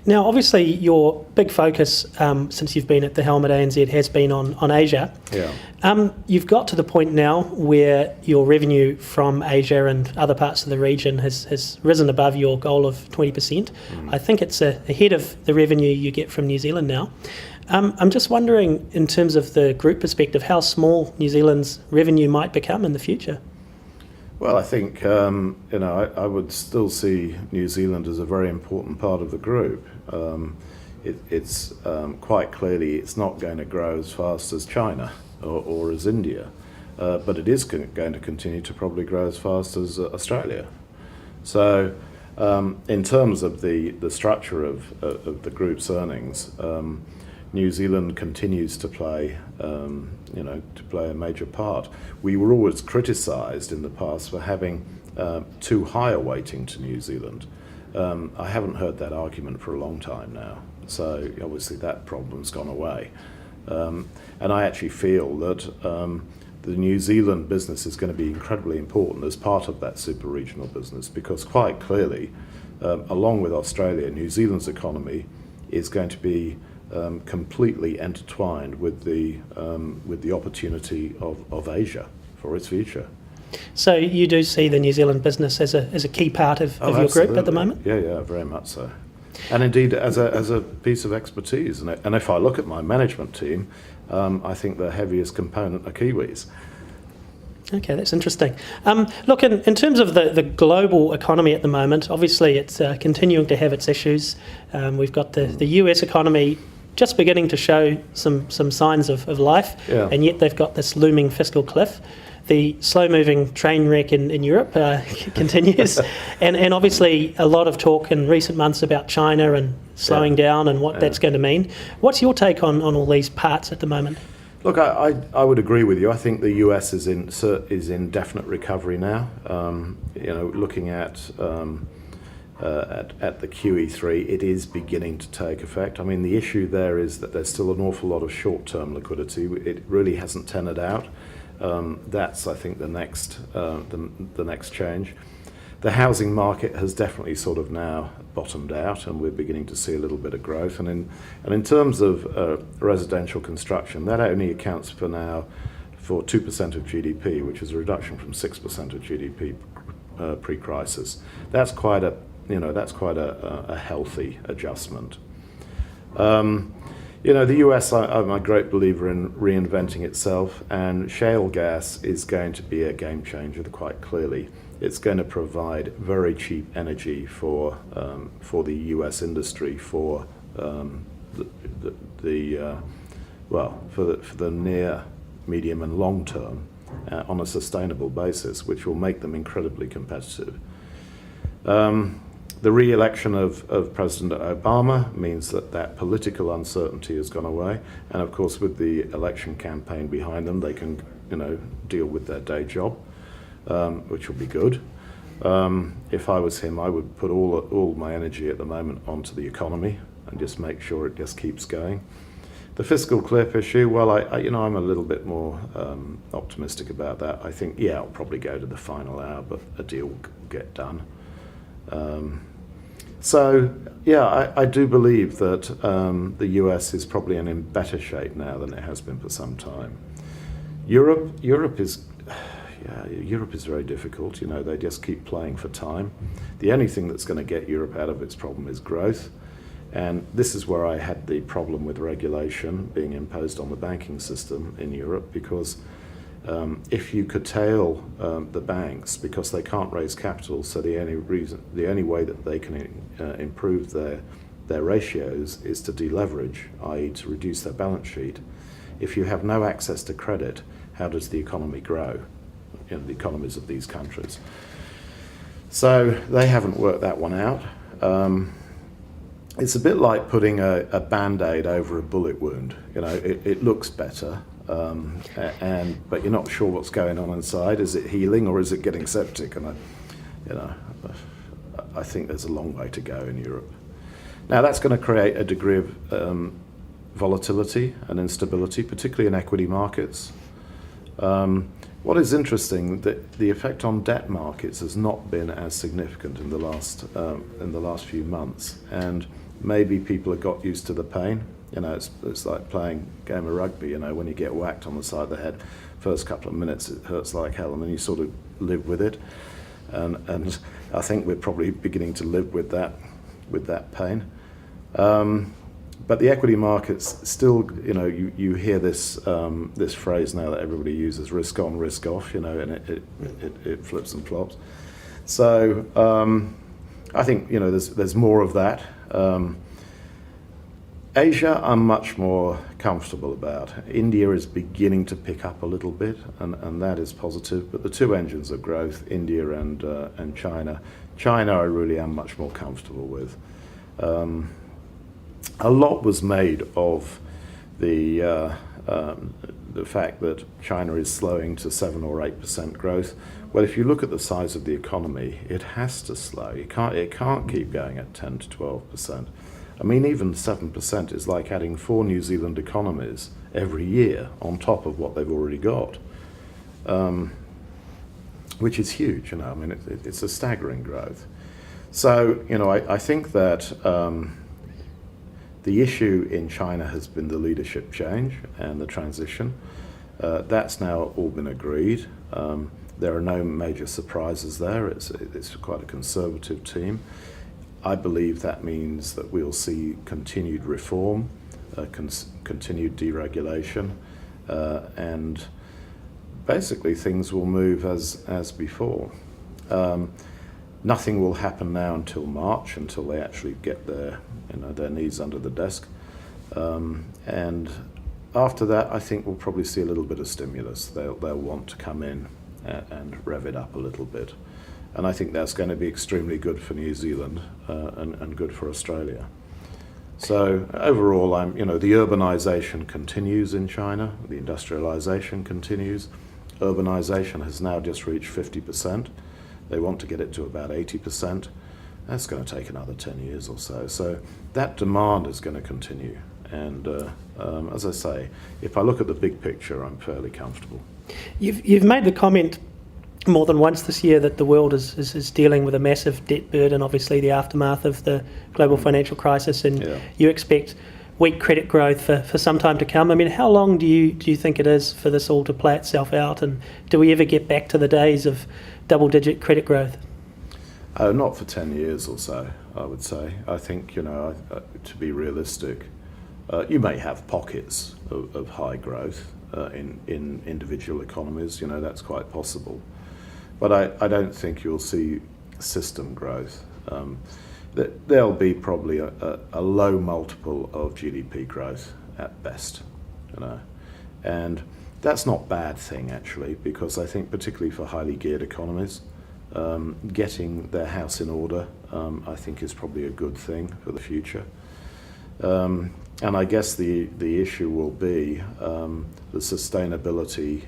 Now, obviously, your big focus since you've been at the helm at ANZ has been on Asia. Yeah. You've got to the point now where your revenue from Asia and other parts of the region has risen above your goal of 20%. I think it's ahead of the revenue you get from New Zealand now. I'm just wondering, in terms of the group perspective, how small New Zealand's revenue might become in the future. Well, I think I would still see New Zealand as a very important part of the group. It's quite clearly it's not going to grow as fast as China or as India, but it is going to continue to probably grow as fast as Australia. So, in terms of the structure of the group's earnings, New Zealand continues to play a major part. We were always criticised in the past for having too high a weighting to New Zealand. I haven't heard that argument for a long time now, so obviously that problem's gone away. And I actually feel that the New Zealand business is going to be incredibly important as part of that super regional business, because quite clearly, along with Australia, New Zealand's economy is going to be completely intertwined with the opportunity of Asia for its future. So you do see the New Zealand business as a key part of your group at the moment? Yeah, very much so. And indeed, as a piece of expertise. And if I look at my management team, I think the heaviest component are Kiwis. Okay, that's interesting. Look, in terms of the global economy at the moment, obviously it's continuing to have its issues. We've got the US economy just beginning to show some signs of life, and yet they've got this looming fiscal cliff. The slow-moving train wreck in Europe continues, and obviously a lot of talk in recent months about China and slowing down and what that's going to mean. What's your take on all these parts at the moment? Look, I would agree with you. I think the US is in definite recovery now. Looking at the QE3, it is beginning to take effect. I mean, the issue there is that there's still an awful lot of short-term liquidity. It really hasn't tenured out. That's, I think, the next change. The housing market has definitely sort of now bottomed out, and we're beginning to see a little bit of growth. And in terms of residential construction, that only accounts for 2% of GDP, which is a reduction from 6% of GDP pre-crisis. That's quite a healthy adjustment. The US, I'm a great believer in reinventing itself, and shale gas is going to be a game changer quite clearly. It's going to provide very cheap energy for the US industry for the near, medium, and long term on a sustainable basis, which will make them incredibly competitive. The re-election of President Obama means that political uncertainty has gone away, and of course with the election campaign behind them, they can deal with their day job, which will be good. If I was him, I would put all my energy at the moment onto the economy and just make sure it just keeps going. The fiscal cliff issue, well, I'm a little bit more optimistic about that. I think, it'll probably go to the final hour, but a deal will get done. I do believe that the US is probably in better shape now than it has been for some time. Europe is very difficult. They just keep playing for time. The only thing that's going to get Europe out of its problem is growth. And this is where I had the problem with regulation being imposed on the banking system in Europe, because if you curtail the banks because they can't raise capital, so the only way that they can improve their ratios is to deleverage, i.e. to reduce their balance sheet. If you have no access to credit, how does the economy grow in the economies of these countries? So they haven't worked that one out. It's a bit like putting a Band-Aid over a bullet wound. It looks better. But you're not sure what's going on inside. Is it healing or is it getting septic? And I think there's a long way to go in Europe. Now that's going to create a degree of volatility and instability, particularly in equity markets. What is interesting, that the effect on debt markets has not been as significant in the last few months, and maybe people have got used to the pain. You know, it's like playing a game of rugby. You know, when you get whacked on the side of the head, first couple of minutes it hurts like hell, and then you sort of live with it. And I think we're probably beginning to live with that pain. But the equity markets still, you know, you hear this this phrase now that everybody uses: risk on, risk off. You know, and it flips and flops. So I think, you know, there's more of that. Asia, I'm much more comfortable about. India is beginning to pick up a little bit, and that is positive. But the two engines of growth, India and China. China, I really am much more comfortable with. A lot was made of the fact that China is slowing to 7 or 8% growth. Well, if you look at the size of the economy, it has to slow. It can't keep going at 10 to 12%. I mean, even 7% is like adding 4 New Zealand economies every year on top of what they've already got, which is huge. You know, I mean, it's a staggering growth. So, you know, I think that the issue in China has been the leadership change and the transition. That's now all been agreed. There are no major surprises there. It's quite a conservative team. I believe that means that we'll see continued reform, continued deregulation, and basically things will move as before. Nothing will happen now until March, until they actually get their knees under the desk. And after that, I think we'll probably see a little bit of stimulus. They'll want to come in and rev it up a little bit. And I think that's going to be extremely good for New Zealand and good for Australia. So overall, the urbanisation continues in China, the industrialisation continues. Urbanisation has now just reached 50%. They want to get it to about 80%. That's going to take another 10 years or so. So that demand is going to continue. And as I say, if I look at the big picture, I'm fairly comfortable. You've made the comment more than once this year that the world is dealing with a massive debt burden, obviously the aftermath of the global financial crisis, and you expect weak credit growth for some time to come. I mean, how long do you think it is for this all to play itself out, and do we ever get back to the days of double-digit credit growth? Not for 10 years or so, I would say. I think, to be realistic, you may have pockets of high growth in individual economies, that's quite possible. But I don't think you'll see system growth. There'll be probably a low multiple of GDP growth at best, and that's not a bad thing actually, because I think particularly for highly geared economies, getting their house in order, I think is probably a good thing for the future. And I guess the issue will be the sustainability,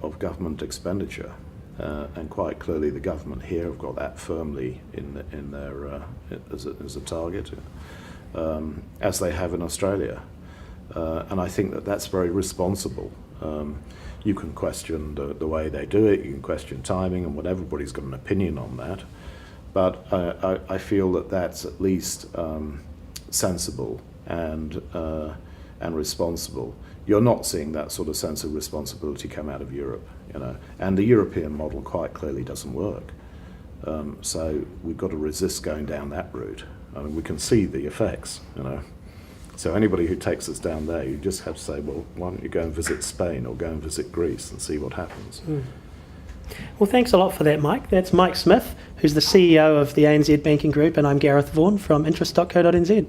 of government expenditure, and quite clearly the government here have got that firmly in their as a target, as they have in Australia, and I think that's very responsible. You can question the way they do it, you can question timing, and what everybody's got an opinion on that, but I feel that that's at least sensible and responsible. You're not seeing that sort of sense of responsibility come out of Europe, and the European model quite clearly doesn't work. So we've got to resist going down that route. I mean, we can see the effects, So anybody who takes us down there, you just have to say, well, why don't you go and visit Spain or go and visit Greece and see what happens. Well, thanks a lot for that, Mike. That's Mike Smith, who's the CEO of the ANZ Banking Group, and I'm Gareth Vaughan from interest.co.nz.